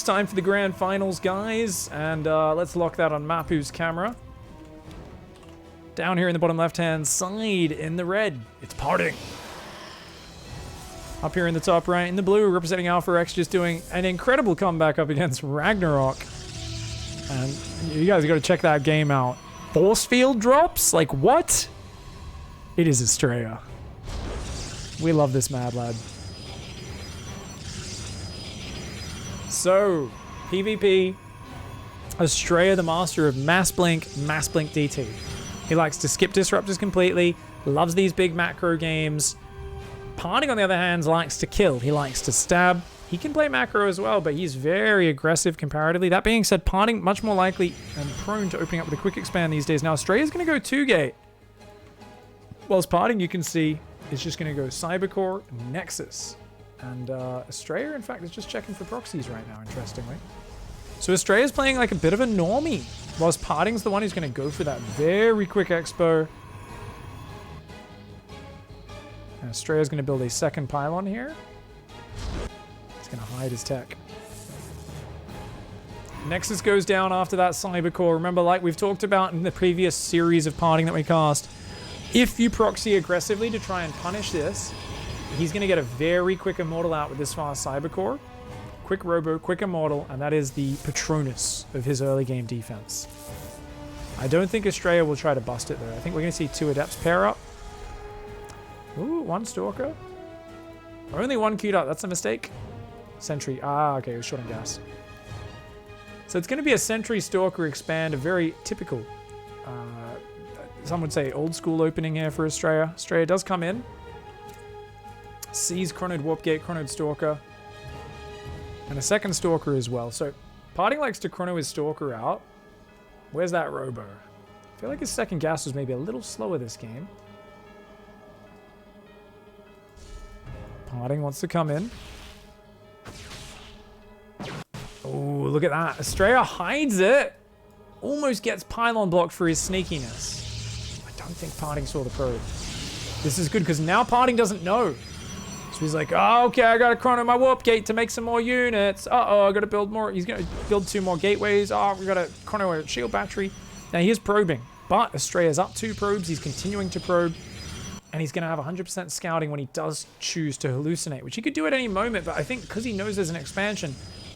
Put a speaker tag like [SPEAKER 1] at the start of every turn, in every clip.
[SPEAKER 1] time for the grand finals, guys. And let's lock that on Mapu's camera. Down here in the bottom left-hand side in the red, it's parting. Up here in the top right in the blue, representing Alpha X, just doing an incredible comeback up against Ragnarok. And you guys got to check that game out. Force field drops? Like, what? It is Astrea. We love this mad lad. So, PvP, Astrea, the master of Mass Blink DT. He likes to skip disruptors completely, loves these big macro games. Parting, on the other hand, likes to kill. He likes to stab. He can play macro as well, but he's very aggressive comparatively. That being said, Parting much more likely and prone to opening up with a quick expand these days. Now, Astrea's going to go 2-gate. Whilst Parting, you can see, is just going to go Cybercore, Nexus. And Astrea, in fact, is just checking for proxies right now, interestingly. So Astrea's playing like a bit of a normie, whilst Parting's the one who's going to go for that very quick expo. And Astrea's going to build a second pylon here. He's going to hide his tech. Nexus goes down after that Cybercore. Remember, like we've talked about in the previous series of Parting that we cast, if you proxy aggressively to try and punish this, he's going to get a very quick Immortal out with this fast Cybercore. Quick Robo, quick Immortal, and that is the Patronus of his early game defense. I don't think Astrea will try to bust it, though. I think we're going to see 2 Adepts pair up. Ooh, 1 Stalker. Only 1 queued up. That's a mistake. Sentry. Ah, okay. It was short on gas. So it's going to be a Sentry Stalker expand, a very typical, some would say old school opening here for Astrea. Astrea does come in. Sees Chronoed Warp Gate, Chronoed Stalker. And a second Stalker as well. So Parting likes to chrono his Stalker out. Where's that Robo? I feel like his second gas was maybe a little slower this game. Parting wants to come in. Oh, look at that. Astrea hides it. Almost gets pylon blocked for his sneakiness. I don't think Parting saw the probe. This is good because now Parting doesn't know. So he's like, oh, okay, I got to chrono my warp gate to make some more units. Uh-oh, I got to build more. He's going to build 2 more gateways. Oh, we got to chrono a shield battery. Now he is probing, but Astrea's up 2 probes. He's continuing to probe, and he's going to have 100% scouting when he does choose to hallucinate, which he could do at any moment, but I think because he knows there's an expansion,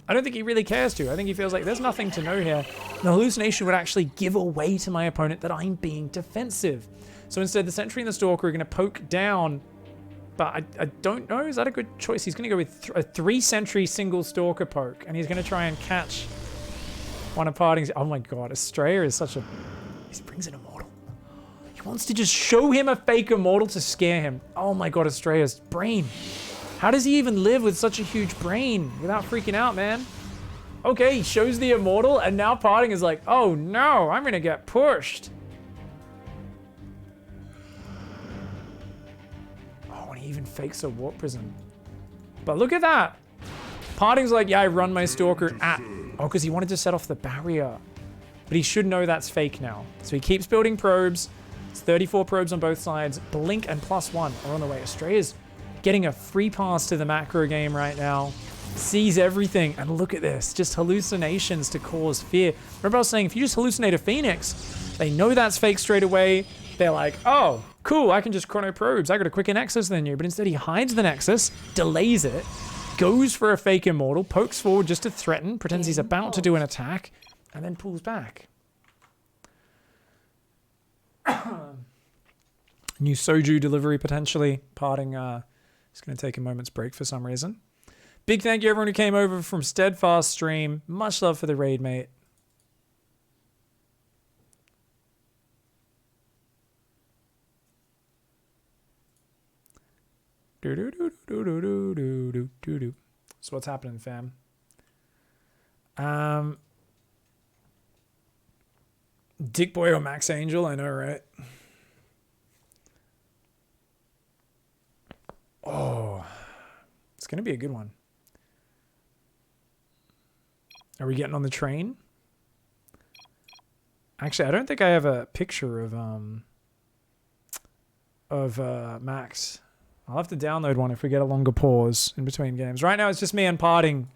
[SPEAKER 1] I don't think he really cares to. I think he feels like there's nothing to know here. The hallucination would actually give away to my opponent that I'm being defensive. So instead, the Sentry and the Stalker are going to poke down. But I don't know. Is that a good choice? He's going to go with a 3-Sentry single Stalker poke. And he's going to try and catch one of Parting's. Oh my god. Astrea is such a... He brings an Immortal. He wants to just show him a fake Immortal to scare him. Oh my god, Astrea's brain. How does he even live with such a huge brain without freaking out, man? Okay, he shows the Immortal. And now Parting is like, oh no, I'm going to get pushed. He even fakes a warp prism. But look at that. Parting's like, yeah, I run my Stalker at... Oh, because he wanted to set off the barrier. But he should know that's fake now. So he keeps building probes. It's 34 probes on both sides. Blink and +1 are on the way. Astrea's getting a free pass to the macro game right now. Sees everything. And look at this. Just hallucinations to cause fear. Remember I was saying, if you just hallucinate a Phoenix, they know that's fake straight away. They're like, oh, cool, I can just chrono probes. I got a quicker Nexus than you. But instead he hides the Nexus, delays it, goes for a fake Immortal, pokes forward just to threaten, pretends he's about to do an attack, and then pulls back. New Soju delivery potentially. Parting is going to take a moment's break for some reason. Big thank you everyone who came over from Steadfast stream. Much love for the raid, mate. So what's happening, fam? Dick Boy or Max Angel? I know, right? Oh, it's gonna be a good one. Are we getting on the train? Actually, I don't think I have a picture of Max. I'll have to download one if we get a longer pause in between games. Right now, it's just me and Parting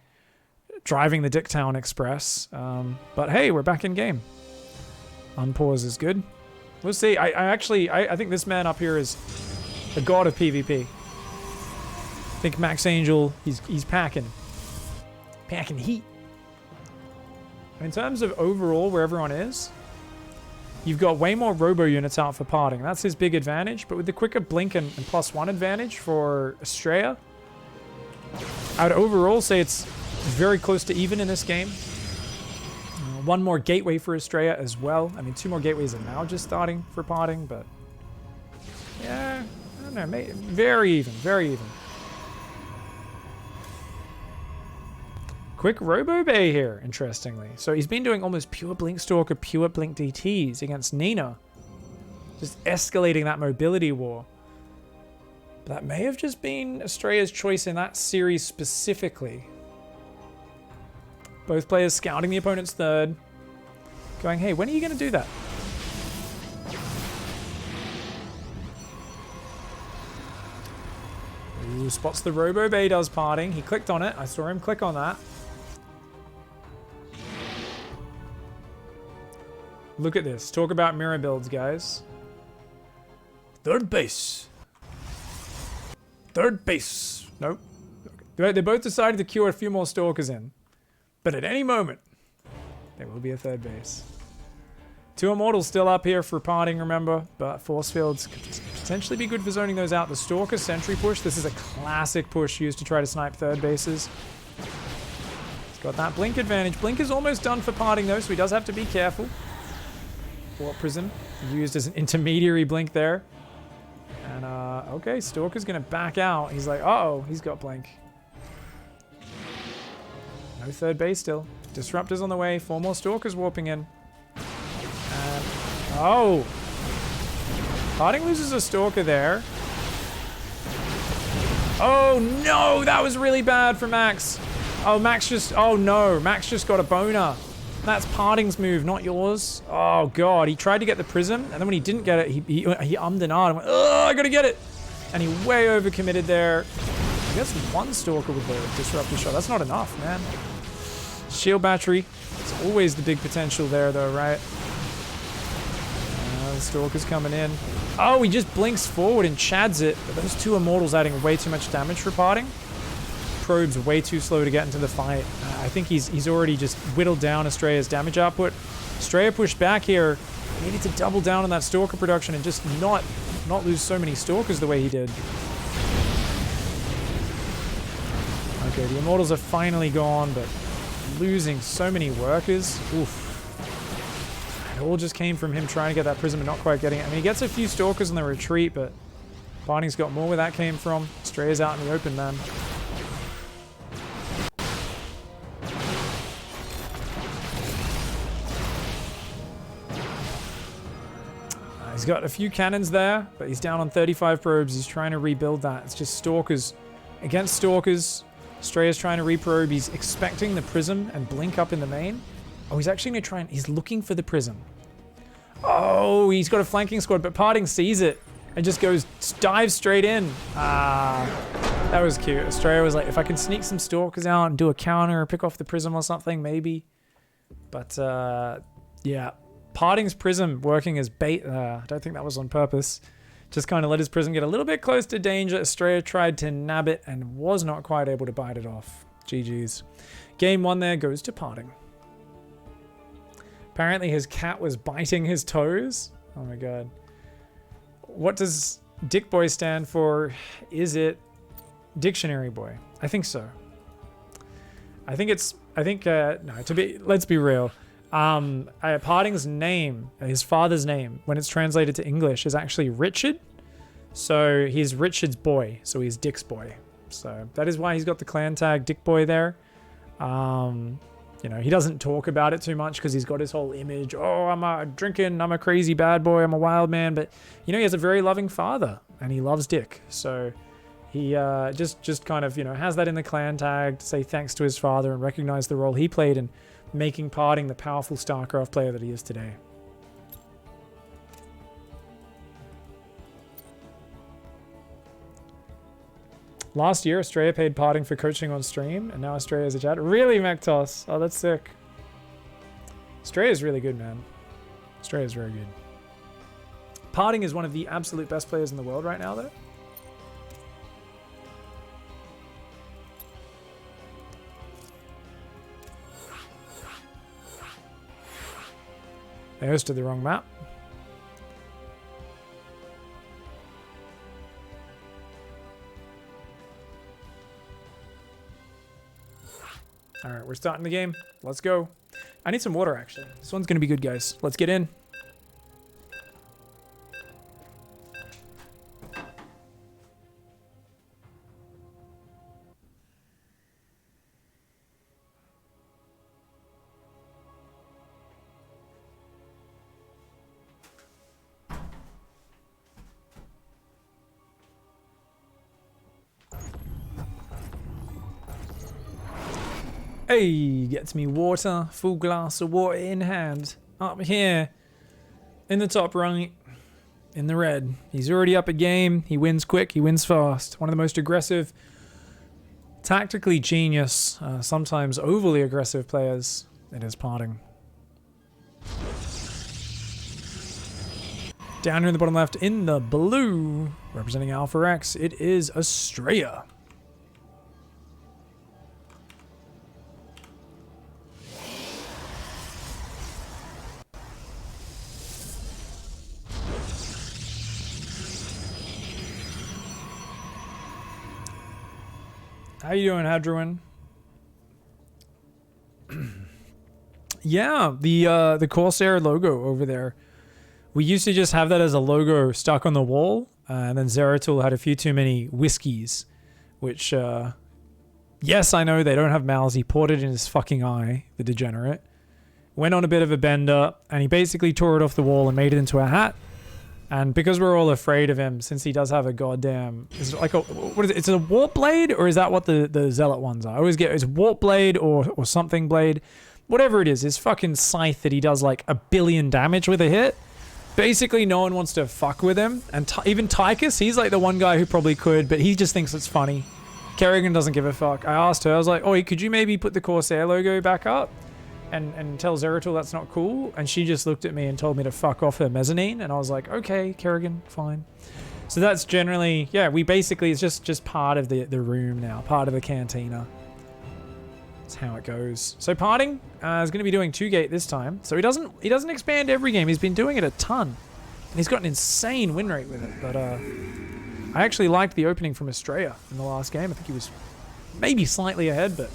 [SPEAKER 1] driving the Dicktown Express. But hey, we're back in game. Unpause is good. We'll see. I think this man up here is a god of PvP. I think Max Angel, he's packing heat. In terms of overall where everyone is, you've got way more robo units out for parting. That's his big advantage. But with the quicker blink and +1 advantage for Astrea, I'd overall say it's very close to even in this game. One more gateway for Astrea as well. I mean, 2 more gateways are now just starting for parting, but yeah, I don't know, very even, very even. Quick Robo Bay here, interestingly. So he's been doing almost pure Blink Stalker, pure Blink DTs against Nina. Just escalating that mobility war. But that may have just been Astrea's choice in that series specifically. Both players scouting the opponent's third. Going, hey, when are you going to do that? Ooh, spots the Robo Bay does parting. He clicked on it. I saw him click on that. Look at this. Talk about mirror builds, guys. Third base. Third base. Nope. Okay. They both decided to queue a few more stalkers in. But at any moment, there will be a third base. 2 Immortals still up here for parting, remember. But Force Fields could potentially be good for zoning those out. The Stalker Sentry push. This is a classic push used to try to snipe third bases. He's got that Blink advantage. Blink is almost done for parting, though, so he does have to be careful. Warp Prism used as an intermediary blink there. And, okay, Stalker's going to back out. He's like, uh-oh, he's got Blink. No third base still. Disruptor's on the way. 4 more Stalkers warping in. And, oh! Parting loses a Stalker there. Oh, no! That was really bad for Max. Oh, oh, no. Max just got a boner. That's Parting's move, not yours. Oh, God. He tried to get the Prism, and then when he didn't get it, he ummed and ahed and went, oh, I gotta get it. And he way overcommitted there. He gets 1 Stalker with the Disruptor shot. That's not enough, man. Shield battery. It's always the big potential there, though, right? The Stalker's coming in. Oh, he just blinks forward and chads it. But those 2 Immortals adding way too much damage for Parting. Probe's way too slow to get into the fight. I think he's already just whittled down Astrea's damage output. Astrea pushed back here. He needed to double down on that Stalker production and just not lose so many Stalkers the way he did. Okay, the Immortals are finally gone, but losing so many workers. Oof. It all just came from him trying to get that Prism and not quite getting it. I mean, he gets a few Stalkers in the retreat, but Parting's got more where that came from. Astrea's out in the open, man. He's got a few cannons there, but he's down on 35 probes. He's trying to rebuild that. It's just Stalkers against Stalkers. Astrea's trying to reprobe. He's expecting the Prism and Blink up in the main. Oh, he's actually going to try and... He's looking for the Prism. Oh, he's got a flanking squad, but Parting sees it and just dives straight in. Ah, that was cute. Astrea was like, if I can sneak some Stalkers out and do a counter or pick off the Prism or something, maybe. But, yeah. Parting's Prism working as bait. I don't think that was on purpose. Just kind of let his Prism get a little bit close to danger. Astrea tried to nab it and was not quite able to bite it off. GG's. Game 1 there goes to Parting. Apparently his cat was biting his toes. Oh my god. What does Dick Boy stand for? Is it Dictionary Boy? I think so. Let's be real. Parting's name, his father's name, when it's translated to English, is actually Richard. So he's Richard's boy. So he's Dick's boy. So that is why he's got the clan tag Dick Boy there. You know, he doesn't talk about it too much because he's got his whole image. Oh, I'm a crazy bad boy. I'm a wild man. But, you know, he has a very loving father and he loves Dick. So he just kind of, you know, has that in the clan tag to say thanks to his father and recognize the role he played in making Parting the powerful StarCraft player that he is today. Last year, Astrea paid Parting for coaching on stream, and now Astrea is a chat. Really, Mektos? Oh, that's sick. Astrea is really good, man. Astrea is very good. Parting is one of the absolute best players in the world right now, though. They hosted the wrong map. Alright, we're starting the game. Let's go. I need some water, actually. This one's going to be good, guys. Let's get in. Hey, gets me water. Full glass of water in hand. Up here. In the top right. In the red. He's already up a game. He wins quick. He wins fast. One of the most aggressive, tactically genius, sometimes overly aggressive players. It is Parting. Down here in the bottom left, in the blue, representing Alpha X, it is Astrea. How you doing, Hadruin? Yeah, the Corsair logo over there. We used to just have that as a logo stuck on the wall, and then Zeratul had a few too many whiskeys, which, yes, I know they don't have mouths. He poured it in his fucking eye, the degenerate. Went on a bit of a bender, and he basically tore it off the wall and made it into a hat. And because we're all afraid of him, since he does have a goddamn... It's like a... What is it? It's a warp blade? Or is that what the zealot ones are? I always get... It's warp blade or something blade. Whatever it is, his fucking scythe that he does like 1 billion damage with a hit. Basically, no one wants to fuck with him. And even Tychus, he's like the one guy who probably could, but he just thinks it's funny. Kerrigan doesn't give a fuck. I asked her, I was like, oh, could you maybe put the Corsair logo back up? And tell Zeratul that's not cool, and she just looked at me and told me to fuck off her mezzanine, and I was like, okay, Kerrigan, fine. So that's generally, yeah, we basically, it's just part of the room now, part of the cantina. That's how it goes. So Parting is going to be doing 2-gate this time, so he doesn't expand every game, he's been doing it a ton, and he's got an insane win rate with it, but I actually liked the opening from Astrea in the last game. I think he was maybe slightly ahead, but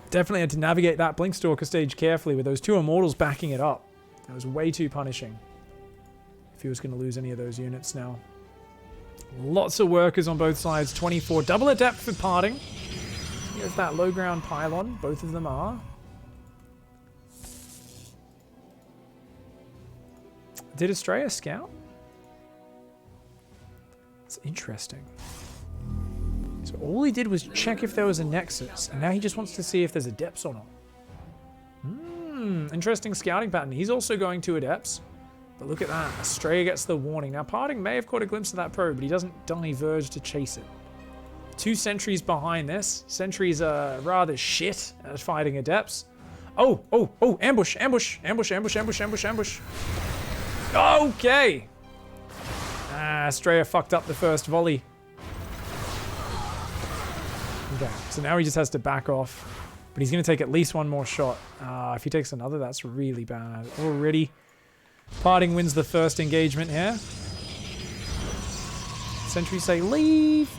[SPEAKER 1] definitely had to navigate that Blinkstalker stage carefully with those 2 Immortals backing it up. That was way too punishing if he was going to lose any of those units now. Lots of workers on both sides. 24. Double Adept for Parting. Here's that low ground pylon. Both of them are. Did Astrea scout? It's interesting. So all he did was check if there was a Nexus, and now he just wants to see if there's Adepts or not. Interesting scouting pattern. He's also going to Adepts, but look at that. Astrea gets the warning. Now Parting may have caught a glimpse of that probe, but he doesn't diverge to chase it. 2 sentries behind this. Sentries are rather shit at fighting Adepts. Oh, ambush, ambush, ambush, ambush, ambush, ambush, ambush. Okay. Astrea fucked up the first volley. Okay, so now he just has to back off. But he's going to take at least one more shot. If he takes another, that's really bad. Already, Parting wins the first engagement here. Sentries say, leave.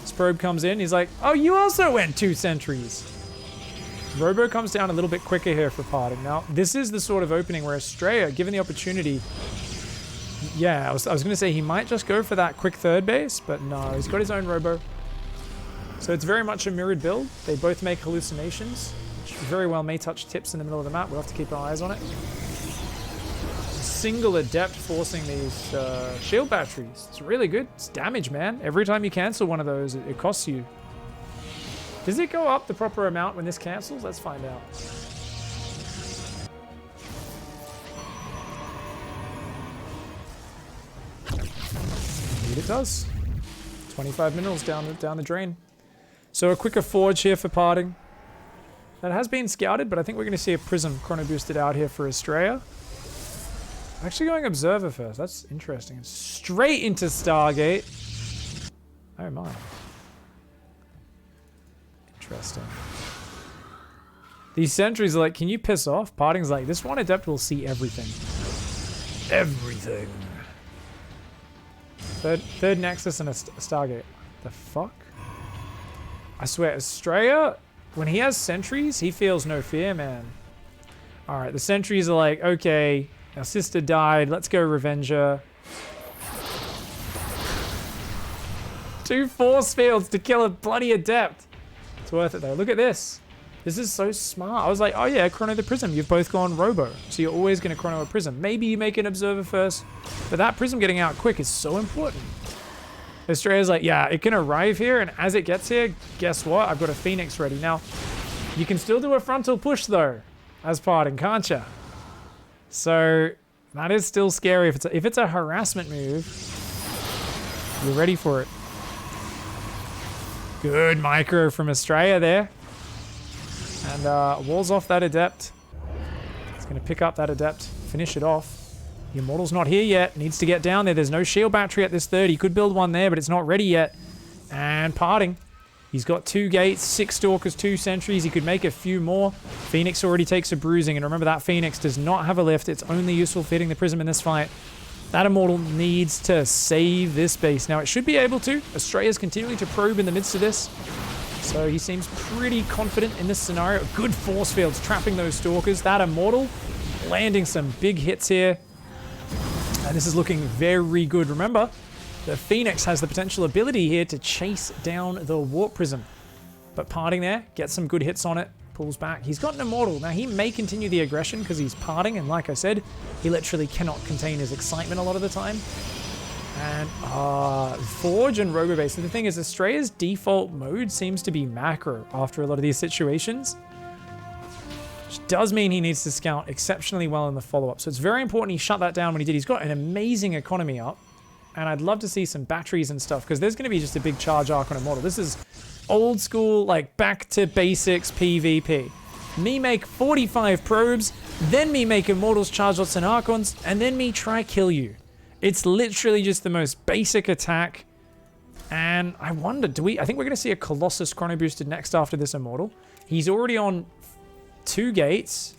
[SPEAKER 1] This probe comes in. He's like, oh, you also went 2 sentries. Robo comes down a little bit quicker here for Parting. Now, this is the sort of opening where Astrea, given the opportunity... Yeah, I was going to say he might just go for that quick third base, but no, he's got his own Robo. So it's very much a mirrored build. They both make hallucinations, which very well may touch tips in the middle of the map. We'll have to keep our eyes on it. Single Adept forcing these shield batteries. It's really good. It's damage, man. Every time you cancel one of those, it costs you. Does it go up the proper amount when this cancels? Let's find out. Indeed it does. 25 minerals down the drain. So a quicker forge here for parting. That has been scouted, but I think we're going to see a prism chrono boosted out here for Astrea. Actually going observer first. That's interesting. Straight into Stargate. Oh my. Interesting. These sentries are like, can you piss off? Parting's like, this one adept will see everything. Everything. Third Nexus and a Stargate. The fuck? I swear, Astrea, when he has sentries, he feels no fear, man. Alright, the sentries are like, okay, our sister died, let's go revenge her. 2 force fields to kill a bloody adept. It's worth it though. Look at this. This is so smart. I was like, oh yeah, chrono the prism. You've both gone robo. So you're always going to chrono a prism. Maybe you make an observer first. But that prism getting out quick is so important. Astrea's like, yeah, it can arrive here. And as it gets here, guess what? I've got a Phoenix ready. Now, you can still do a frontal push though, as parting, can't you? So that is still scary. If it's a harassment move, you're ready for it. Good micro from Astrea there. And walls off that adept. It's going to pick up that adept, finish it off. The Immortal's not here yet. Needs to get down there. There's no shield battery at this 30. Could build one there, but it's not ready yet. And parting. He's got 2 gates, 6 stalkers, 2 sentries. He could make a few more. Phoenix already takes a bruising. And remember, that Phoenix does not have a lift. It's only useful for hitting the prism in this fight. That Immortal needs to save this base. Now, it should be able to. Astrea's continuing to probe in the midst of this. So he seems pretty confident in this scenario. Good force fields trapping those stalkers. That Immortal landing some big hits here. And this is looking very good. Remember, the Phoenix has the potential ability here to chase down the Warp Prism. But parting there, gets some good hits on it. Pulls back. He's got an Immortal. Now, he may continue the aggression because he's parting. And like I said, he literally cannot contain his excitement a lot of the time. And Forge and Robo-Base. So the thing is, Astrea's default mode seems to be macro after a lot of these situations. Which does mean he needs to scout exceptionally well in the follow-up. So it's very important he shut that down when he did. He's got an amazing economy up. And I'd love to see some batteries and stuff, because there's going to be just a big charge arc on Immortal. This is old school, like back to basics PvP. Me make 45 probes, then me make Immortals, charge lots and Archons, and then me try kill you. It's literally just the most basic attack. And I wonder, I think we're going to see a Colossus chrono boosted next after this Immortal. He's already on 2 gates.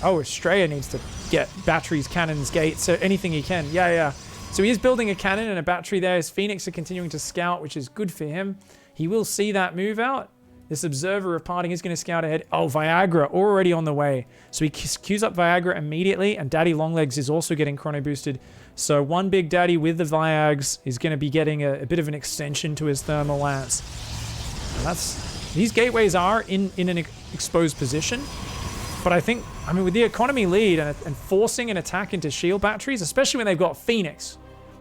[SPEAKER 1] Oh, Astrea needs to get batteries, cannons, gates, so anything he can. Yeah. So he is building a cannon and a battery there. His Phoenix are continuing to scout, which is good for him. He will see that move out. This Observer of Parting is going to scout ahead. Oh, Viagra already on the way. So he queues up Viagra immediately, and Daddy Longlegs is also getting chrono boosted. So one Big Daddy with the Viags is going to be getting a bit of an extension to his Thermal Lance. And these gateways are in an exposed position. But I think, with the economy lead and forcing an attack into shield batteries, especially when they've got Phoenix.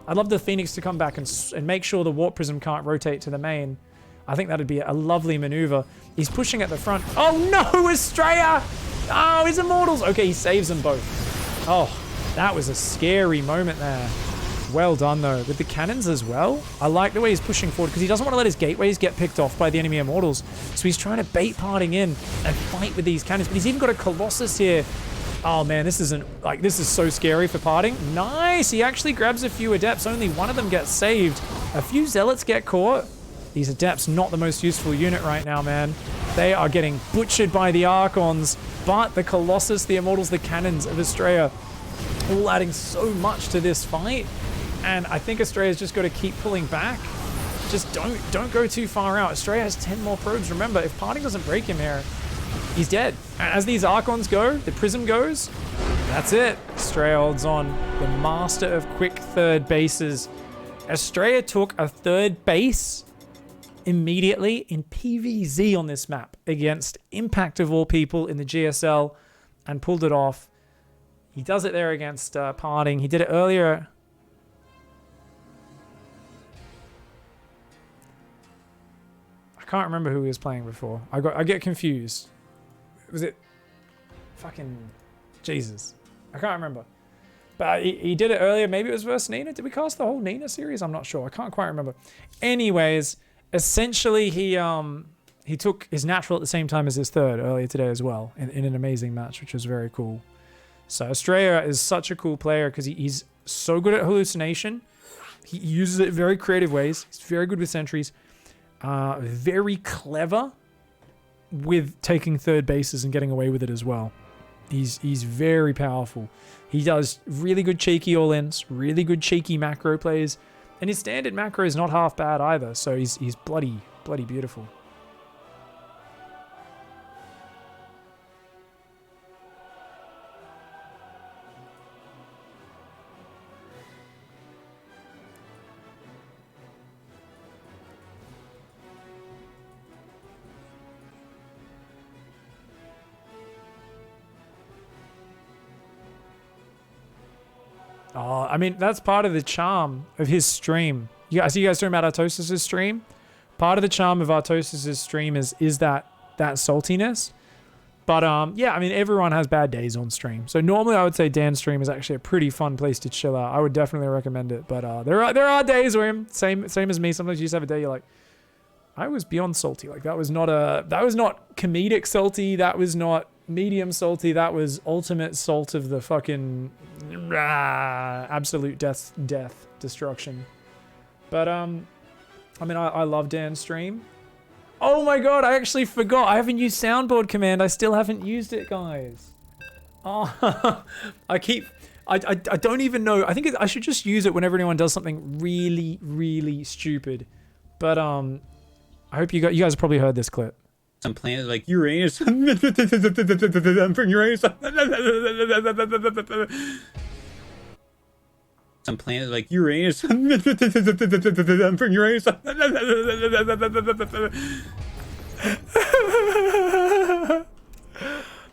[SPEAKER 1] I'd love the Phoenix to come back and make sure the Warp Prism can't rotate to the main. I think that'd be a lovely maneuver. He's pushing at the front. Oh no, Astrea! Oh, his Immortals! Okay, he saves them both. Oh, that was a scary moment there. Well done though. With the cannons as well. I like the way he's pushing forward because he doesn't want to let his gateways get picked off by the enemy Immortals. So he's trying to bait Parting in and fight with these cannons. But he's even got a Colossus here. Oh man, this is so scary for Parting. Nice! He actually grabs a few Adepts. Only one of them gets saved. A few Zealots get caught. These Adepts, not the most useful unit right now, man. They are getting butchered by the Archons. But the Colossus, the Immortals, the cannons of Astrea, all adding so much to this fight. And I think Astrea's just got to keep pulling back. Just don't go too far out. Astrea has 10 more probes. Remember, if Parting doesn't break him here, he's dead. And as these Archons go, the Prism goes, that's it. Astrea holds on. The master of quick third bases. Astrea took a third base immediately in PvZ on this map against Impact of all people in the GSL and pulled it off. He does it there against Parting. He did it earlier. I can't remember who he was playing before. I get confused. Was it fucking Jesus? I can't remember. But he did it earlier. Maybe it was versus Nina. Did we cast the whole Nina series? I'm not sure. I can't quite remember. Anyways, essentially he took his natural at the same time as his third earlier today as well in an amazing match, which was very cool. So Astrea is such a cool player because he's so good at hallucination. He uses it in very creative ways. He's very good with sentries. Very clever with taking third bases and getting away with it as well. He's very powerful. He does really good cheeky all-ins, really good cheeky macro plays, and his standard macro is not half bad either. So he's bloody beautiful. I mean, that's part of the charm of his stream. I see you guys talking about Artosis' stream. Part of the charm of Artosis' stream is that saltiness. But yeah, I mean, everyone has bad days on stream. So normally I would say Dan's stream is actually a pretty fun place to chill out. I would definitely recommend it. But there are days where same as me. Sometimes you just have a day you're like, I was beyond salty. Like that was not comedic salty. That was not medium salty. That was ultimate salt of the fucking absolute death destruction. But I mean, I love Dan's stream. Oh my god, I actually forgot. I haven't used soundboard command. I still haven't used it, guys. Oh, I don't even know. I think I should just use it whenever anyone does something really stupid. But I hope you guys have probably heard this clip.
[SPEAKER 2] Some planets like Uranus. I'm from Uranus. Some planets like Uranus. I'm from Uranus.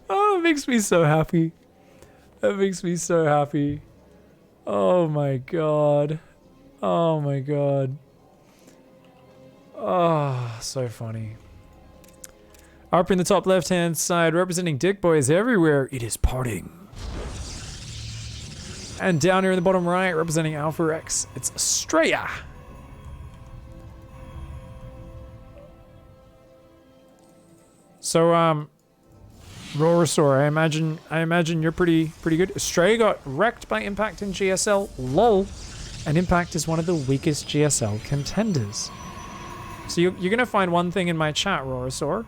[SPEAKER 1] Oh, it makes me so happy. That makes me so happy. Oh my god. Oh my god. Oh, so funny. Up in the top left-hand side, representing dick boys everywhere, it is parting. And down here in the bottom right, representing Alpha X, it's Astrea. So, Rorasaur, I imagine you're pretty good. Astrea got wrecked by Impact in GSL, lol. And Impact is one of the weakest GSL contenders. So you're gonna find one thing in my chat, Rorasaur.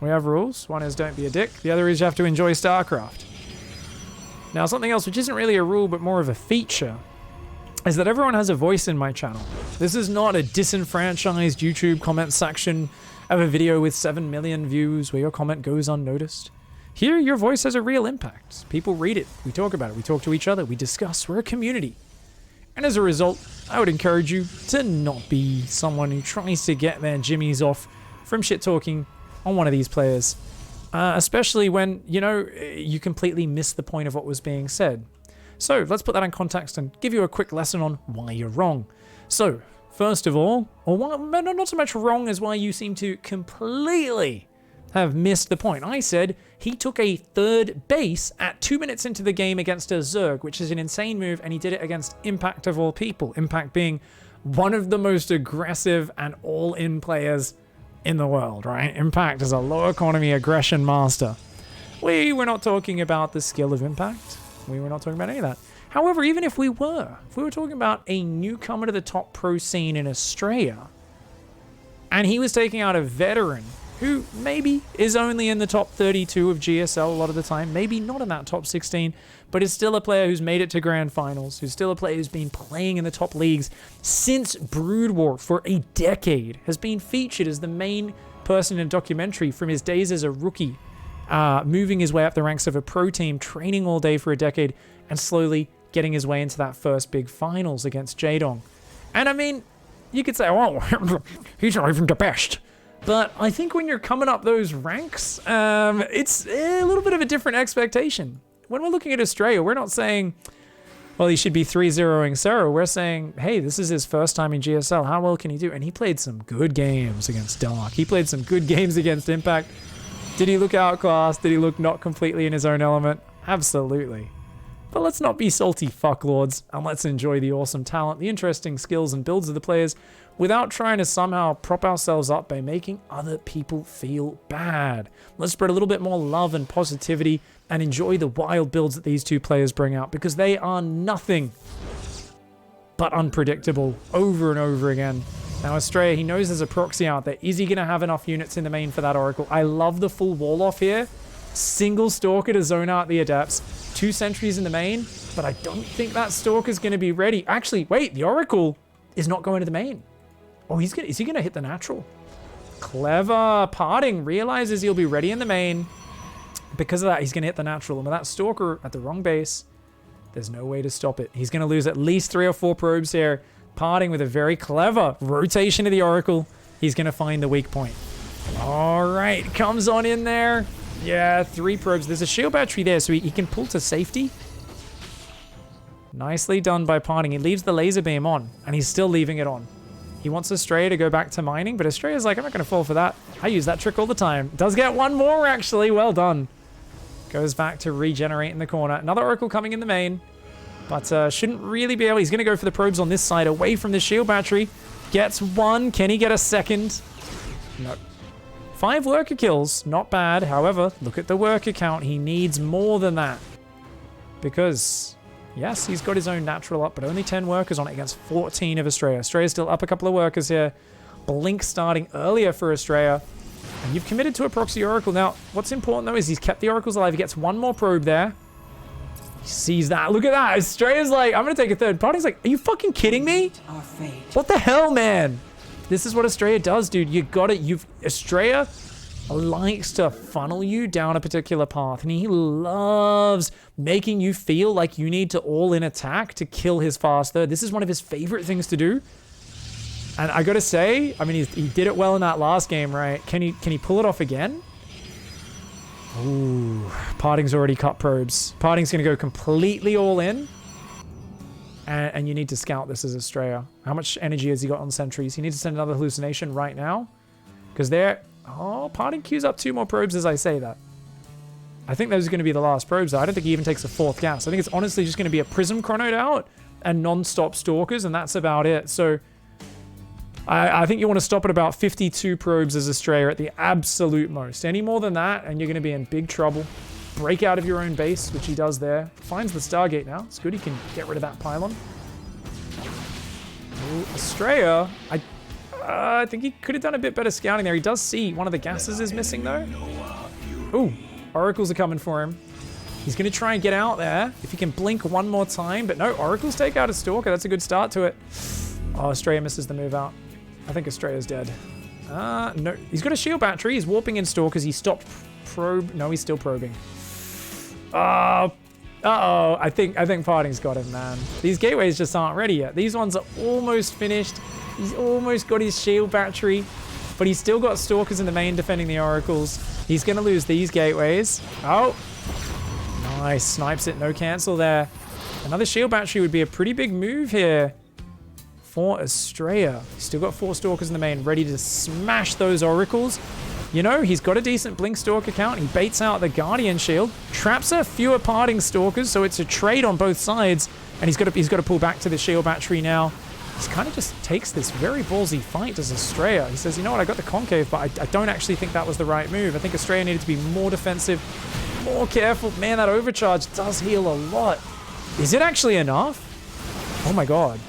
[SPEAKER 1] We have rules. One is don't be a dick. The other is you have to enjoy StarCraft. Now, something else which isn't really a rule but more of a feature is that everyone has a voice in my channel. This is not a disenfranchised YouTube comment section of a video with 7 million views where your comment goes unnoticed. Here, your voice has a real impact. People read it. We talk about it. We talk to each other. We discuss. We're a community. And as a result, I would encourage you to not be someone who tries to get their jimmies off from shit-talking on one of these players. Especially when, you know, you completely miss the point of what was being said. So, let's put that in context and give you a quick lesson on why you're wrong. So, first of all, or why, not so much wrong as why you seem to completely have missed the point. I said he took a third base at 2 minutes into the game against a Zerg, which is an insane move, and he did it against Impact of all people. Impact being one of the most aggressive and all-in players in the world, right? Impact is a low economy aggression master. We were not talking about the skill of Impact. We were not talking about any of that. However, even if we were talking about a newcomer to the top pro scene in Astrea, and he was taking out a veteran who maybe is only in the top 32 of GSL a lot of the time, maybe not in that top 16, but is still a player who's made it to grand finals, who's still a player who's been playing in the top leagues since Brood War for a decade, has been featured as the main person in a documentary from his days as a rookie, moving his way up the ranks of a pro team, training all day for a decade, and slowly getting his way into that first big finals against Jaedong. And I mean, you could say, oh, he's not even the best. But I think when you're coming up those ranks, it's a little bit of a different expectation. When we're looking at Astrea, we're not saying, well, he should be 3-0ing Sarah. We're saying, hey, this is his first time in GSL. How well can he do? And he played some good games against Dark. He played some good games against Impact. Did he look outclassed? Did he look not completely in his own element? Absolutely. But let's not be salty fucklords, and let's enjoy the awesome talent, the interesting skills and builds of the players, without trying to somehow prop ourselves up by making other people feel bad. Let's spread a little bit more love and positivity and enjoy the wild builds that these two players bring out, because they are nothing but unpredictable over and over again. Now, Astrea, he knows there's a proxy out there. Is he going to have enough units in the main for that Oracle? I love the full wall off here. Single Stalker to zone out the Adepts. 2 sentries in the main, but I don't think that Stalker's going to be ready. Actually, wait, the Oracle is not going to the main. Oh, is he going to hit the natural? Clever. Parting realizes he'll be ready in the main. Because of that, he's going to hit the natural. And with that Stalker at the wrong base, there's no way to stop it. He's going to lose at least 3 or 4 probes here. Parting with a very clever rotation of the Oracle. He's going to find the weak point. All right, comes on in there. Yeah, 3 probes. There's a shield battery there, so he can pull to safety. Nicely done by Parting. He leaves the laser beam on, and he's still leaving it on. He wants Astrea to go back to mining, but Astrea's like, I'm not going to fall for that. I use that trick all the time. Does get 1 more, actually. Well done. Goes back to regenerate in the corner. Another Oracle coming in the main, but shouldn't really be able. He's going to go for the probes on this side, away from the shield battery. Gets 1. Can he get a second? No. 5 worker kills, not bad. However, look at the worker count. He needs more than that. Because, yes, he's got his own natural up, but only 10 workers on it against 14 of Astrea. Astrea's still up a couple of workers here. Blink starting earlier for Astrea. And you've committed to a proxy Oracle. Now, what's important, though, is he's kept the Oracles alive. He gets 1 more probe there. He sees that. Look at that. Astrea's like, I'm going to take a third. Party's like, are you fucking kidding me? What the hell, man? This is what Astrea does, dude. You got it. Astrea likes to funnel you down a particular path, and he loves making you feel like you need to all-in attack to kill his fast third. This is one of his favorite things to do. And I gotta say, I mean, he did it well in that last game, right? Can he pull it off again? Ooh, Parting's already cut probes. Parting's gonna go completely all in. And you need to scout this as Astrea. How much energy has he got on sentries? He needs to send another hallucination right now. Because they're... Oh, Parting queues up 2 more probes as I say that. I think those are going to be the last probes. I don't think he even takes a 4th gas. I think it's honestly just going to be a Prism chronoed out and non-stop Stalkers, and that's about it. So I think you want to stop at about 52 probes as Astrea at the absolute most. Any more than that, and you're going to be in big trouble. Break out of your own base, which he does there. Finds the Stargate now. It's good. He can get rid of that pylon. Ooh, Astrea, I think he could have done a bit better scouting there. He does see one of the gases is missing, though. Ooh, Oracles are coming for him. He's going to try and get out there. If he can blink 1 more time. But no, Oracles take out a Stalker. That's a good start to it. Oh, Astrea misses the move out. I think Astrea's dead. No, he's got a shield battery. He's warping in Stalkers. He stopped probe. No, he's still probing. Uh-oh. I think Parting's got him, man. These gateways just aren't ready yet. These ones are almost finished. He's almost got his shield battery, but he's still got Stalkers in the main defending the Oracles. He's going to lose these gateways. Oh, nice. Snipes it. No cancel there. Another shield battery would be a pretty big move here for Astrea. He's still got 4 Stalkers in the main, ready to smash those Oracles. You know, he's got a decent Blink Stalker count. He baits out the Guardian Shield, traps a fewer Parting Stalkers, so it's a trade on both sides. And he's got to pull back to the shield battery now. He kind of just takes this very ballsy fight as Astrea. He says, you know what, I got the Concave, but I don't actually think that was the right move. I think Astrea needed to be more defensive, more careful. Man, that overcharge does heal a lot. Is it actually enough? Oh my god.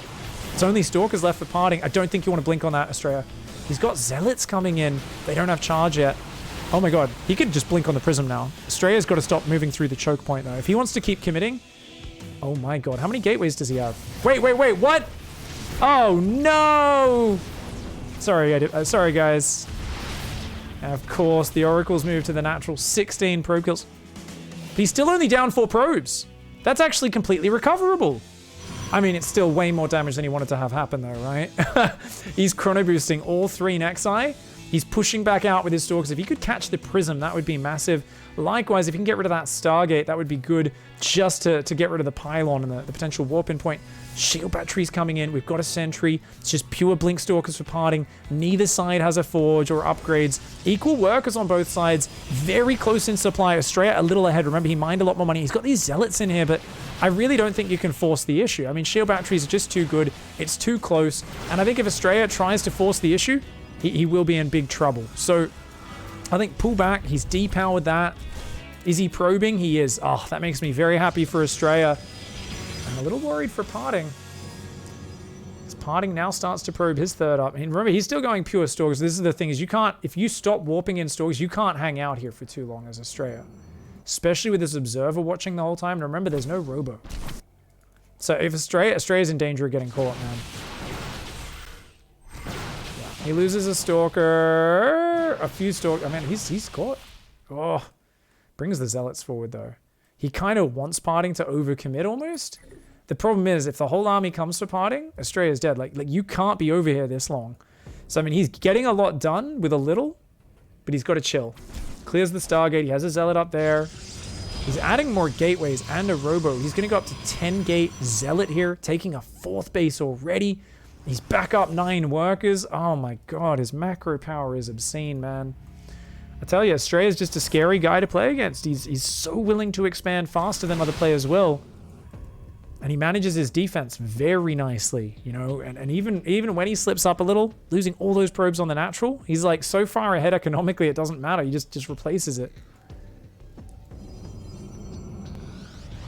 [SPEAKER 1] It's only Stalkers left for Parting. I don't think you want to blink on that, Astrea. He's got Zealots coming in. They don't have charge yet. Oh my god. He could just blink on the Prism now. Astrea's got to stop moving through the choke point, though. If he wants to keep committing... Oh my god. How many gateways does he have? Wait. What? Oh, no! Sorry, guys. And of course, the Oracles move to the natural. 16 probe kills. He's still only down 4 probes. That's actually completely recoverable. I mean, it's still way more damage than he wanted to have happen, though, right? He's chrono boosting all 3 Nexi. He's pushing back out with his Stalkers. If he could catch the Prism, that would be massive. Likewise, if he can get rid of that Stargate, that would be good just to get rid of the Pylon and the potential warp-in point. Shield batteries coming in. We've got a Sentry. It's just pure Blink Stalkers for Parting. Neither side has a Forge or upgrades. Equal workers on both sides. Very close in supply. Astrea a little ahead. Remember, he mined a lot more money. He's got these Zealots in here, but I really don't think you can force the issue. I mean, shield batteries are just too good. It's too close. And I think if Astrea tries to force the issue, he will be in big trouble. So I think pull back. He's depowered that. Is he probing? He is. Oh, that makes me very happy for Astrea. I'm a little worried for Parting. As Parting now starts to probe his third up. And remember, he's still going pure stalks. This is the thing, is you can't, if you stop warping in stalks, you can't hang out here for too long as Astrea. Especially with this observer watching the whole time. And remember, there's no robo. So if Astrea's in danger of getting caught, man. Yeah. He loses a stalker. A few stalkers. I mean, he's caught. Oh. Brings the zealots forward, though. He kind of wants Parting to overcommit almost. The problem is, if the whole army comes for Parting, Astrea's dead. Like you can't be over here this long. So, I mean, he's getting a lot done with a little, but he's got to chill. Clears the Stargate. He has a zealot up there. He's adding more gateways and a robo. He's going to go up to 10 gate zealot here, taking a 4th base already. He's back up 9 workers. Oh my god, his macro power is obscene, man. I tell you, Astrea is just a scary guy to play against. He's so willing to expand faster than other players will. And he manages his defense very nicely, you know, and even when he slips up a little, losing all those probes on the natural, he's like so far ahead economically, it doesn't matter. He just replaces it.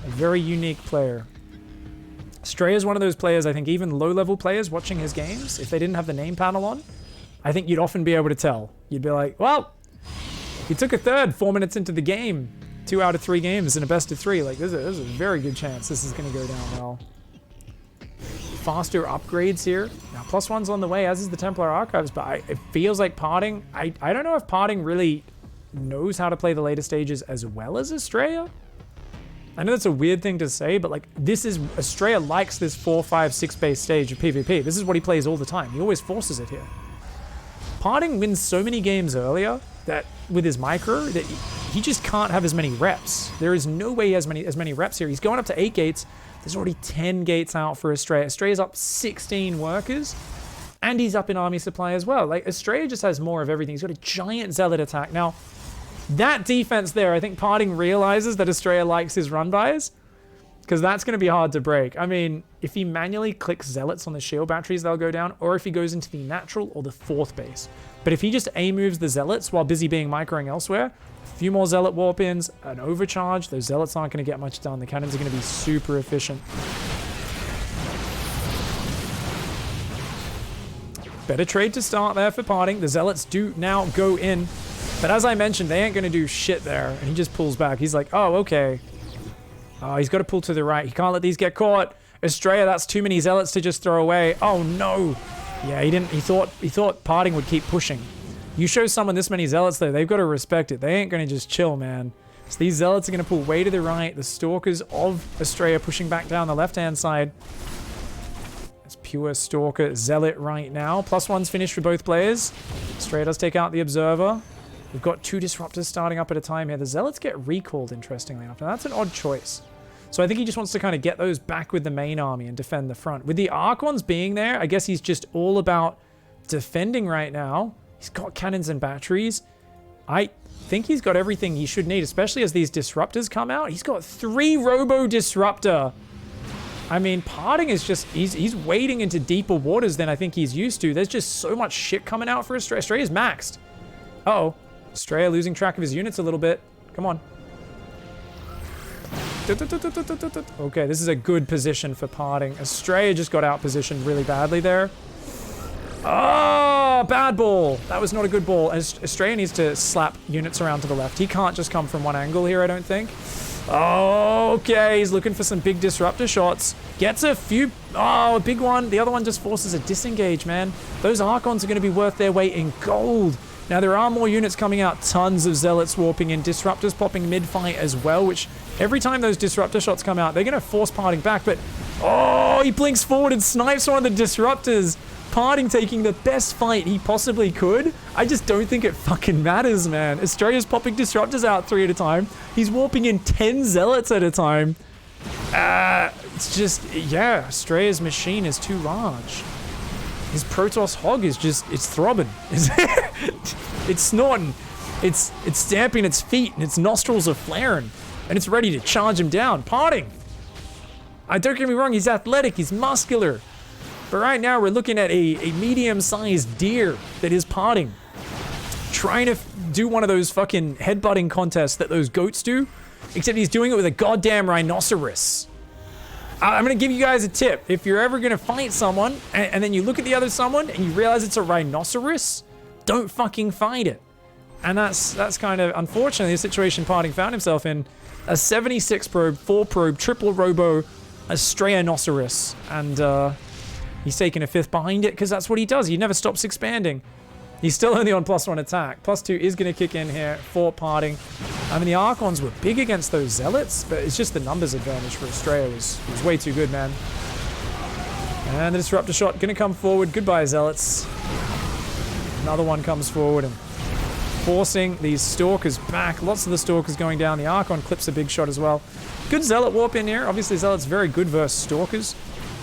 [SPEAKER 1] A very unique player. Astrea is one of those players, I think even low-level players watching his games, if they didn't have the name panel on, I think you'd often be able to tell. You'd be like, well, he took a third 4 minutes into the game. 2 out of 3 games in a best of 3. Like, there's a very good chance this is going to go down well. Faster upgrades here. Now, +1's on the way, as is the Templar Archives, but it feels like Parting... I don't know if Parting really knows how to play the later stages as well as Astrea. I know that's a weird thing to say, but, like, this is... Astrea likes this 4, 5, 6 base stage of PvP. This is what he plays all the time. He always forces it here. Parting wins so many games earlier that with his micro that he just can't have as many reps. There is no way he has as many reps here. He's going up to 8 gates. There's already 10 gates out for Astrea. Astrea's up 16 workers, and he's up in army supply as well. Like, Astrea just has more of everything. He's got a giant zealot attack. Now, that defense there, I think Parting realizes that Astrea likes his run-bys, because that's going to be hard to break. I mean, if he manually clicks zealots on the shield batteries, they'll go down, or if he goes into the natural or the 4th base. But if he just A-moves the zealots while busy being microing elsewhere, a few more zealot warp-ins, an overcharge, those zealots aren't going to get much done. The cannons are going to be super efficient. Better trade to start there for Parting. The zealots do now go in. But as I mentioned, they ain't going to do shit there. And he just pulls back. He's like, oh, okay. Oh, he's got to pull to the right. He can't let these get caught. Astrea, that's too many zealots to just throw away. Oh, no. Yeah, he didn't. He thought Parting would keep pushing. You show someone this many zealots though, they've got to respect it. They ain't going to just chill, man. So these zealots are going to pull way to the right. The stalkers of Astrea pushing back down the left-hand side. It's pure stalker zealot right now. +1's finished for both players. Astrea does take out the observer. We've got 2 disruptors starting up at a time here. The zealots get recalled, interestingly enough. Now, that's an odd choice. So I think he just wants to kind of get those back with the main army and defend the front. With the Archons being there, I guess he's just all about defending right now. He's got cannons and batteries. I think he's got everything he should need, especially as these disruptors come out. He's got 3 Robo Disruptor. I mean, Parting is just... He's wading into deeper waters than I think he's used to. There's just so much shit coming out for Astrea. Astrea's maxed. Uh-oh. Astrea losing track of his units a little bit. Come on. Okay, this is a good position for Parting. Astrea just got out-positioned really badly there. Oh, bad ball. That was not a good ball. Astrea needs to slap units around to the left. He can't just come from one angle here, I don't think. Oh, okay, he's looking for some big disruptor shots. Gets a few... Oh, a big one. The other one just forces a disengage, man. Those Archons are going to be worth their weight in gold. Now, there are more units coming out. Tons of zealots warping in. Disruptors popping mid-fight as well, which every time those disruptor shots come out, they're going to force Parting back. But, oh, he blinks forward and snipes one of the disruptors. Parting taking the best fight he possibly could. I just don't think it fucking matters, man. Astrea's popping disruptors out 3 at a time. He's warping in 10 zealots at a time. It's just, yeah, Astrea's machine is too large. His Protoss hog is just, it's throbbing. It's snorting. It's stamping its feet and its nostrils are flaring. And it's ready to charge him down. Parting. Don't get me wrong, he's athletic, he's muscular. But right now we're looking at a medium-sized deer that is parting. Trying to do one of those fucking headbutting contests that those goats do. Except he's doing it with a goddamn rhinoceros. I'm going to give you guys a tip. If you're ever going to fight someone, and then you look at the other someone, and you realize it's a rhinoceros, don't fucking fight it. And that's kind of, unfortunately, the situation Parting found himself in. A 76 probe, 4 probe, triple robo, Astrea-noceros. And he's taking a 5th behind it, because that's what he does. He never stops expanding. He's still only on +1 attack. +2 is going to kick in here for Parting. I mean, the Archons were big against those Zealots, but it's just the numbers advantage for Astrea was way too good, man. And the Disruptor shot going to come forward. Goodbye, Zealots. Another one comes forward and forcing these Stalkers back. Lots of the Stalkers going down. The Archon clips a big shot as well. Good Zealot warp in here. Obviously, Zealot's very good versus Stalkers,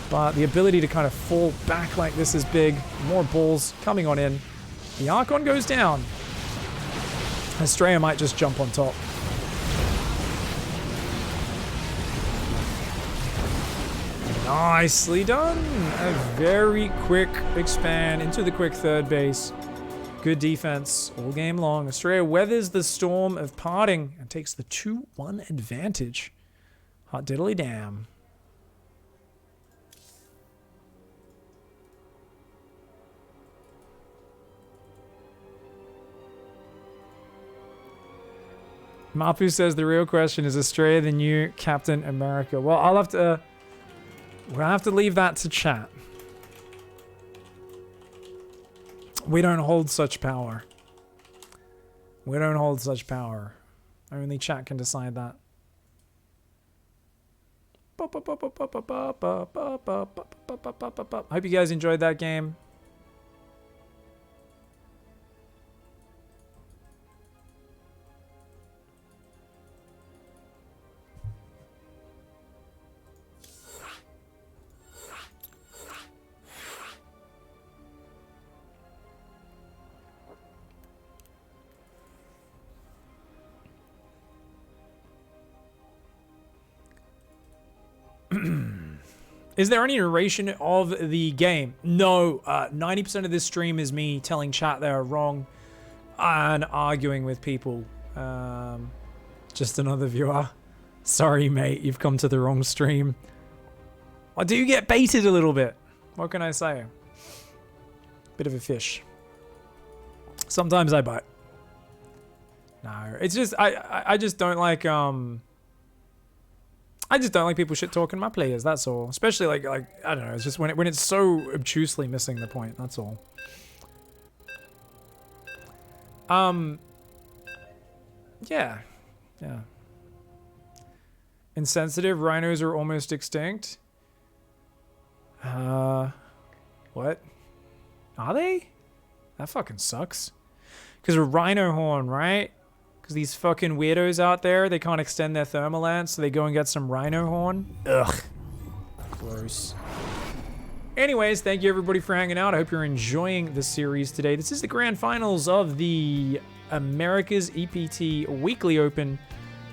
[SPEAKER 1] but the ability to kind of fall back like this is big. More balls coming on in. The Archon goes down. Astrea might just jump on top. Nicely done. A very quick expand into the quick 3rd base. Good defense all game long. Astrea weathers the storm of Parting and takes the 2-1 advantage. Hot diddly damn. Mapu says the real question is Astrea the new Captain America. Well, I'll have to... we'll have to leave that to chat. We don't hold such power. We don't hold such power. Only chat can decide that. Hope you guys enjoyed that game. Is there any narration of the game? No. 90% of this stream is me telling chat they're wrong and arguing with people. Just another viewer. Sorry, mate. You've come to the wrong stream. I do get baited a little bit. What can I say? Bit of a fish. Sometimes I bite. No, it's just I just don't like I just don't like people shit talking my players. That's all. Especially like I don't know. It's just when it's so obtusely missing the point. That's all. Yeah. Insensitive. Rhinos are almost extinct. What? Are they? That fucking sucks. Because a rhino horn, right? Because these fucking weirdos out there, they can't extend their thermal lance, so they go and get some rhino horn. Ugh. Gross. Anyways, thank you everybody for hanging out. I hope you're enjoying the series today. This is the grand finals of the America's EPT Weekly Open.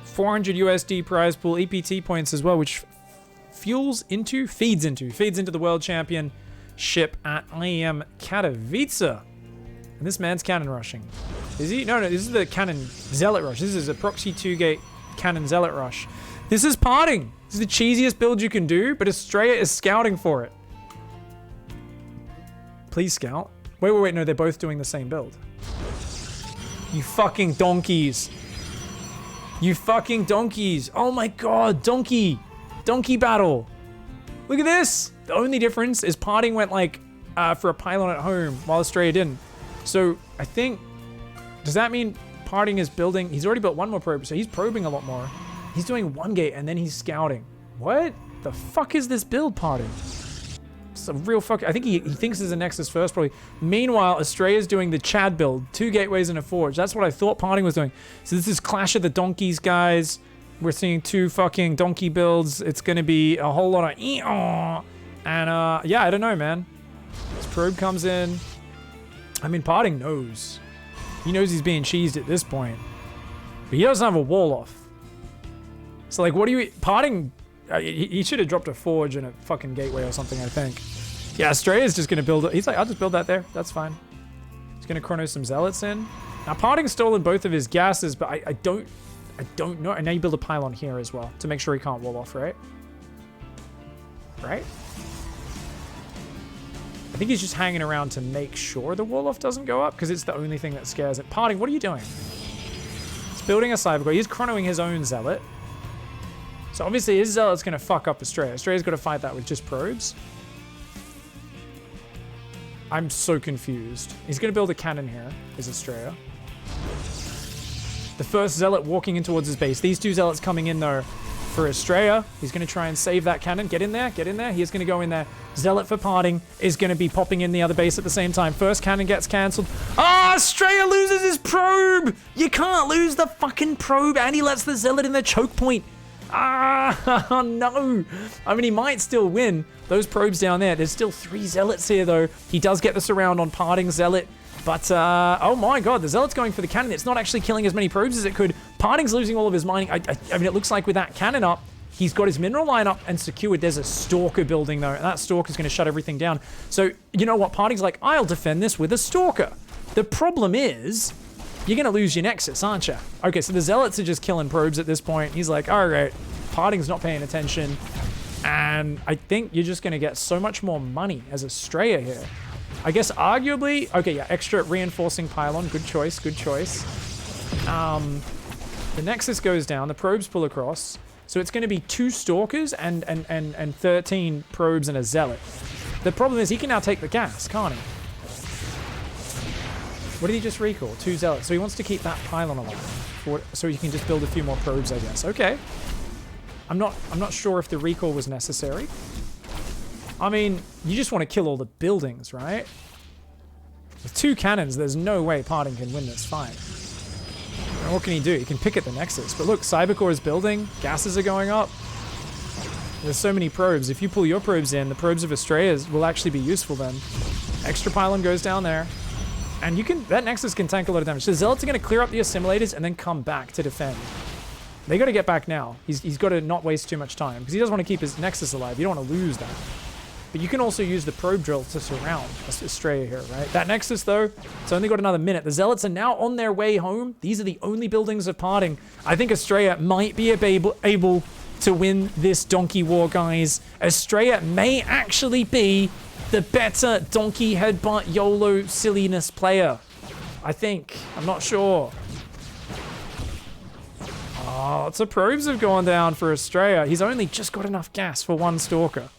[SPEAKER 1] 400 USD prize pool, EPT points as well, which feeds into the World Championship at IEM Katowice. And this man's cannon rushing. Is he? No, this is the cannon zealot rush. This is a proxy 2-gate cannon zealot rush. This is parting. This is the cheesiest build you can do, but Astrea is scouting for it. Please scout. Wait, no, they're both doing the same build. You fucking donkeys. You fucking donkeys. Oh my god, donkey. Donkey battle. Look at this. The only difference is parting went like for a pylon at home while Astrea didn't. So I think, does that mean parting is building? He's already built one more probe, so he's probing a lot more. He's doing 1 gate and then he's scouting. What the fuck is this build, parting? It's a real fuck. I think he thinks there's a Nexus first, probably. Meanwhile, Astrea's doing the Chad build, 2 gateways and a forge. That's what I thought parting was doing. So this is Clash of the Donkeys, guys. We're seeing 2 fucking donkey builds. It's gonna be a whole lot of and yeah, I don't know, man. This probe comes in. I mean, parting knows. He knows he's being cheesed at this point. But he doesn't have a wall off. So like, what do you... Parting He should have dropped a forge and a fucking gateway or something, I think. Yeah, Astrea's just going to build it. He's like, I'll just build that there. That's fine. He's going to chrono some zealots in. Now, Parting's stolen both of his gases, but I don't know. And now you build a pylon here as well to make sure he can't wall off, right? Right? I think he's just hanging around to make sure the wall off doesn't go up because it's the only thing that scares it. Parting, what are you doing? He's building a cybercore. He's chronoing his own zealot. So obviously his zealot's going to fuck up Astrea. Astrea's got to fight that with just probes. I'm so confused. He's going to build a cannon here, is Astrea. The first zealot walking in towards his base. These two zealots coming in though for Astrea. He's going to try and save that cannon. Get in there, get in there. He is going to go in there. Zealot for Parting is going to be popping in the other base at the same time. First cannon gets cancelled. Ah, Astrea loses his probe. You can't lose the fucking probe. And he lets the zealot in the choke point. Ah, no. I mean, he might still win. Those probes down there. There's still 3 zealots here, though. He does get the surround on Parting zealot. But, oh my god, the zealot's going for the cannon. It's not actually killing as many probes as it could. Parting's losing all of his mining. I mean, it looks like with that cannon up, he's got his mineral line up and secured. There's a stalker building, though, and that stalker's going to shut everything down. So, you know what? Parting's like, I'll defend this with a stalker. The problem is, you're going to lose your nexus, aren't you? Okay, so the zealots are just killing probes at this point. He's like, all right, Parting's not paying attention. And I think you're just going to get so much more money as Astrea here. I guess arguably, okay, yeah, extra reinforcing pylon. Good choice, good choice. The nexus goes down, the probes pull across. So it's going to be 2 stalkers and 13 probes and a zealot. The problem is he can now take the gas, can't he? What did he just recall? 2 zealots. So he wants to keep that pylon alive. So he can just build a few more probes, I guess. Okay. I'm not sure if the recall was necessary. I mean, you just want to kill all the buildings, right? With 2 cannons, there's no way Parting can win this fight. And what can he do? He can pick at the nexus. But look, Cybercore is building. Gases are going up. There's so many probes. If you pull your probes in, the probes of Astrea's will actually be useful then. Extra pylon goes down there. And you can, that nexus can tank a lot of damage. So the zealots are going to clear up the assimilators and then come back to defend. They got to get back now. He's got to not waste too much time because he doesn't want to keep his nexus alive. You don't want to lose that. But you can also use the probe drill to surround Astrea here, right? That nexus, though, it's only got another minute. The zealots are now on their way home. These are the only buildings of Parting. I think Astrea might be able to win this donkey war, guys. Astrea may actually be the better donkey headbutt YOLO silliness player. I think. I'm not sure. Oh, lots of probes have gone down for Astrea. He's only just got enough gas for 1 stalker.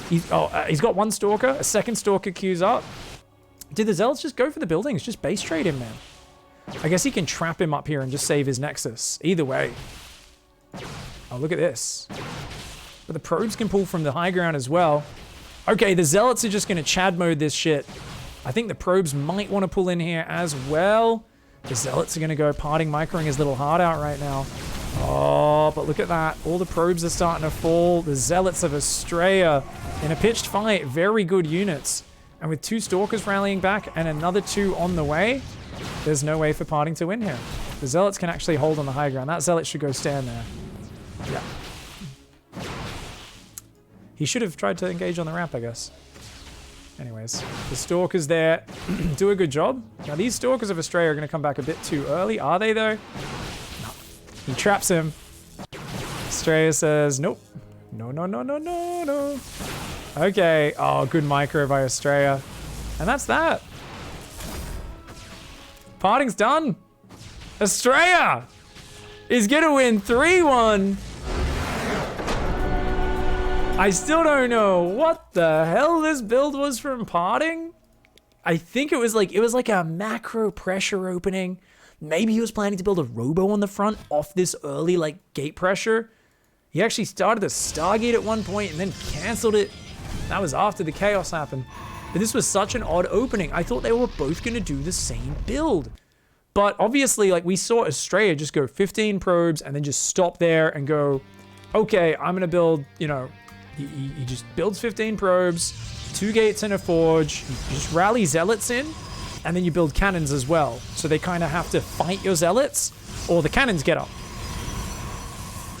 [SPEAKER 1] He's got 1 stalker. A second stalker queues up. Did the zealots just go for the buildings? Just base trade him, man. I guess he can trap him up here and just save his nexus. Either way. Oh, look at this. But the probes can pull from the high ground as well. Okay, the zealots are just going to Chad mode this shit. I think the probes might want to pull in here as well. The zealots are going to go Parting microing his little heart out right now. Oh, but look at that. All the probes are starting to fall. The zealots of Astrea in a pitched fight. Very good units. And with 2 stalkers rallying back and another 2 on the way, there's no way for Parting to win here. The zealots can actually hold on the high ground. That zealot should go stand there. Yeah. He should have tried to engage on the ramp, I guess. Anyways, the stalkers there do a good job. Now, these stalkers of Astrea are going to come back a bit too early. Are they, though? No. He traps him. Astrea says, nope. No, no, no, no, no, no. Okay. Oh, good micro by Astrea. And that's that. Parting's done. Astrea is going to win 3-1. I still don't know what the hell this build was from Parting. I think it was like a macro pressure opening. Maybe he was planning to build a robo on the front off this early like gate pressure. He actually started a Stargate at one point and then canceled it. That was after the chaos happened. But this was such an odd opening. I thought they were both going to do the same build. But obviously, like we saw Astrea just go 15 probes and then just stop there and go, okay, I'm going to build, you know, he just builds 15 probes, 2 gates and a forge. You just rally zealots in, and then you build cannons as well. So they kind of have to fight your zealots, or the cannons get up.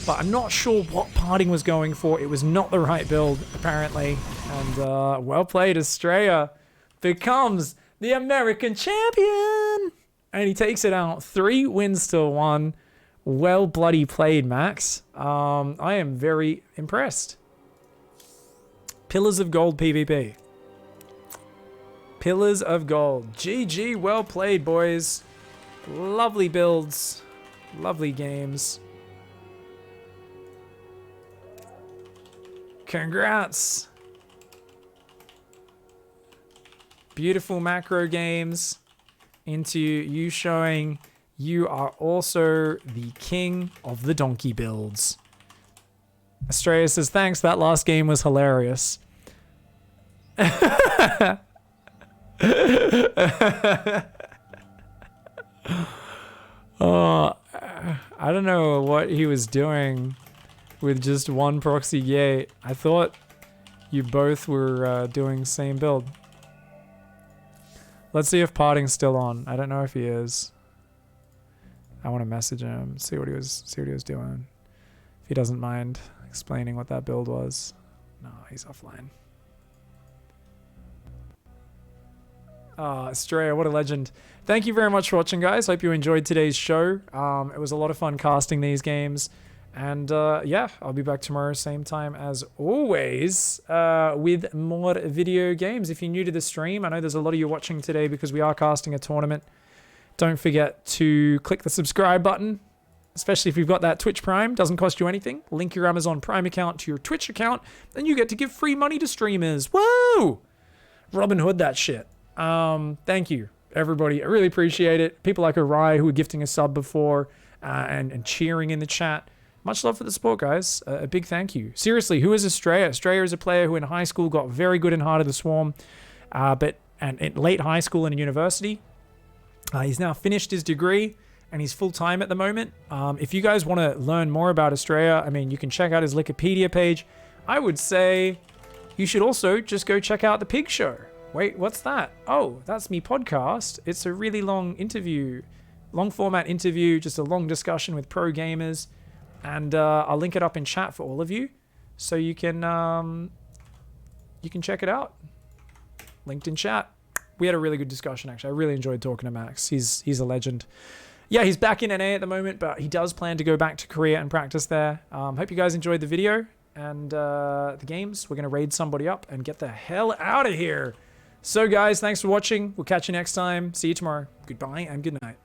[SPEAKER 1] but I'm not sure what Parting was going for. It was not the right build, apparently. And well played, Astrea becomes the American champion. And he takes it out. 3 wins to 1. Well bloody played, Max. I am very impressed. Pillars of Gold PvP. Pillars of Gold. GG, well played, boys. Lovely builds. Lovely games. Congrats. Beautiful macro games into you showing you are also the king of the donkey builds. Astrea says, thanks, that last game was hilarious. I don't know what he was doing with just one proxy gate. I thought you both were doing same build. Let's see if Parting's still on. I don't know if he is. I want to message him, see what he was doing. If he doesn't mind explaining what that build was. No, he's offline. Astrea, what a legend. Thank you very much for watching, guys. Hope you enjoyed today's show. It was a lot of fun casting these games. And yeah, I'll be back tomorrow, same time as always, with more video games. If you're new to the stream, I know there's a lot of you watching today because we are casting a tournament. Don't forget to click the subscribe button, especially if you've got that Twitch Prime. Doesn't cost you anything. Link your Amazon Prime account to your Twitch account, and you get to give free money to streamers. Whoa! Robin Hood that shit. Thank you, everybody. I really appreciate it. People like Orion who were gifting a sub before and cheering in the chat. Much love for the support, guys. A big thank you. Seriously, who is Astrea? Astrea is a player who in high school got very good in Heart of the Swarm, but in late high school and in university. He's now finished his degree and he's full-time at the moment. If you guys want to learn more about Astrea, I mean, you can check out his Wikipedia page. I would say you should also just go check out the Pig Show. Wait, what's that? Oh, that's me podcast. It's a really long interview, long format interview, just a long discussion with pro gamers. And I'll link it up in chat for all of you, so you can check it out. Linked in chat. We had a really good discussion, actually. I really enjoyed talking to Max. He's a legend. Yeah, he's back in NA at the moment, but he does plan to go back to Korea and practice there. Hope you guys enjoyed the video and the games. We're going to raid somebody up and get the hell out of here. So, guys, thanks for watching. We'll catch you next time. See you tomorrow. Goodbye and good night.